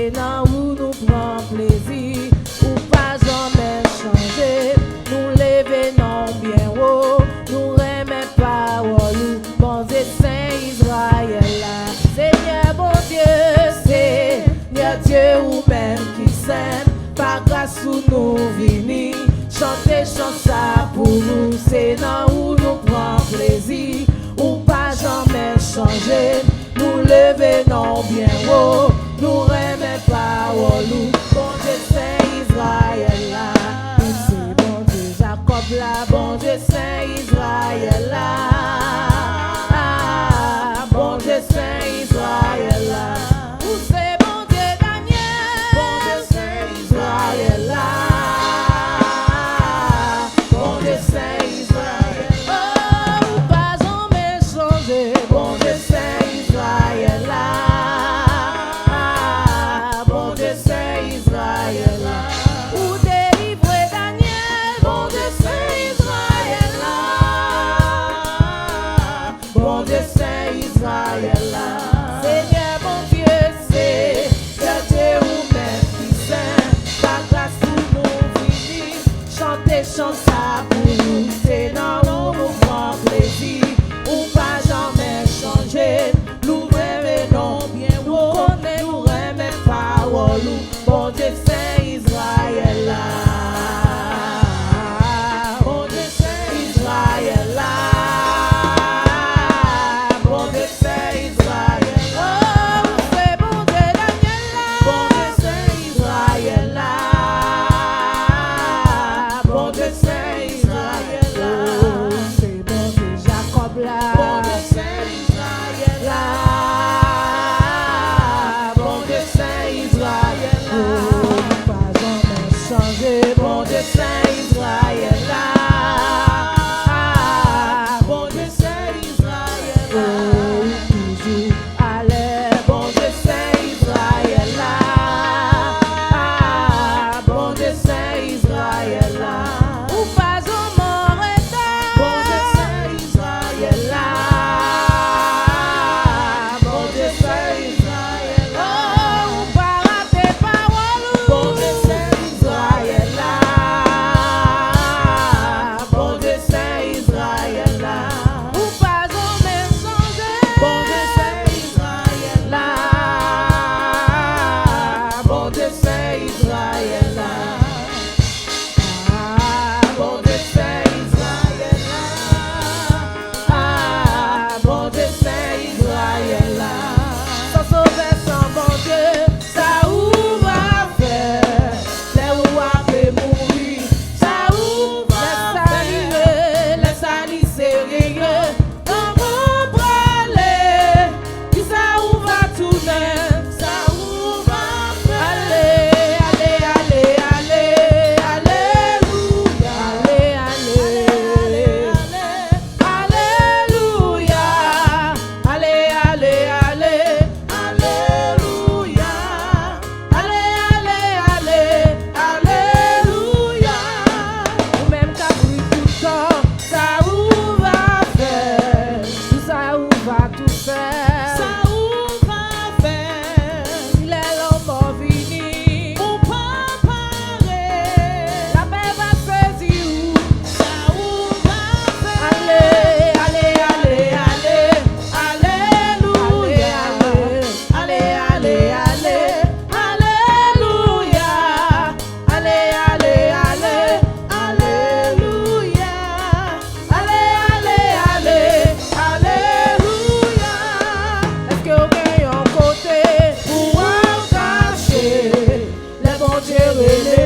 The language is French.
c'est là où nous prend plaisir, ou pas jamais changer. Nous l'événement bien haut, nous remet parole, bon Dieu Saint Israël là. Seigneur bon Dieu, Seigneur Dieu ou même qui s'aime, par grâce où nous vini, chanter ça pour nous, c'est là où nous prend plaisir, ou pas jamais changer. Nous l'événement bien haut, nous remet parole, bon Dieu Saint Israël là. C'est bon Dieu Jacob là, bon Dieu Saint Israël là. Bon Dieu Saint Israël là. C'est bon Dieu Daniel, bon Dieu Saint Israël là. Bon Dieu Saint Israël là. Oh, pas jamais changer, bon Dieu Saint Israël là. Bon Dieu Saint Israël là. Ou délivrer Daniel, bon Dieu Saint Israël là. Bon Dieu Saint Israël là. Seigneur bon Dieu, c'est Dieu ou même qui saint, par grâce où nous vivons, chanter ça pour nous, c'est dans où nous prend plaisir, ou pas jamais changer. Nous revenons bien haut, nous remet parole, bon Dieu Saint Israël là. Bon Dieu Saint Israël là. Bon Dieu Saint Israël là. Oh, c'est bon Dieu Daniel là. Bon Dieu Saint Israël là. Bon Dieu Saint Israël là. Oh, c'est bon Dieu Jacob là. Bon Dieu Saint Israël là. Bon Dieu Saint Israël là. Oh, pas jamais changer, bon Dieu Saint Israël là. Bon Dieu Saint Israël là. Oh, toujours allez, bon Dieu Saint Israël là. Bon Dieu Saint Israël là. Ou pas au mort état, bon Dieu Saint Israël là. Bon Dieu Saint Israël là. Oh, ou pas rater parole, bon Dieu Saint Israël là. Bon Dieu Saint Israël là. Ou pas au même changer, bon Dieu Saint Israël là. Bon Dieu Saint Israël là. Bon Dieu Saint Israël là. Bon Dieu Saint Israël là. Sans sauver sans bon Dieu, ça où va faire? Là où a fait mourir, ça où va faire? Laisse aller sérieux, dans mon brûler. Dis ça où va tourner, ça où va faire? Allez, allez, allez, allez, alléluia. Allez, allez, alléluia. Allez, allez, allez, alléluia. Allez, allez, allez, alléluia. Ou même qu'à brûler tout le temps, ça où va faire? Tout ça où va tout faire? Ça où va faire? Il est l'homme fini, ou pas pareil. La paix va saisir où? Ça où va faire? Allez, allez, allez, allez, alléluia. Allez, allez, allez, alléluia. Allez, allez, allez, alléluia. Allez, allez, allez, alléluia. Est-ce que vous gagnez un côté pour en cacher les bons dieux?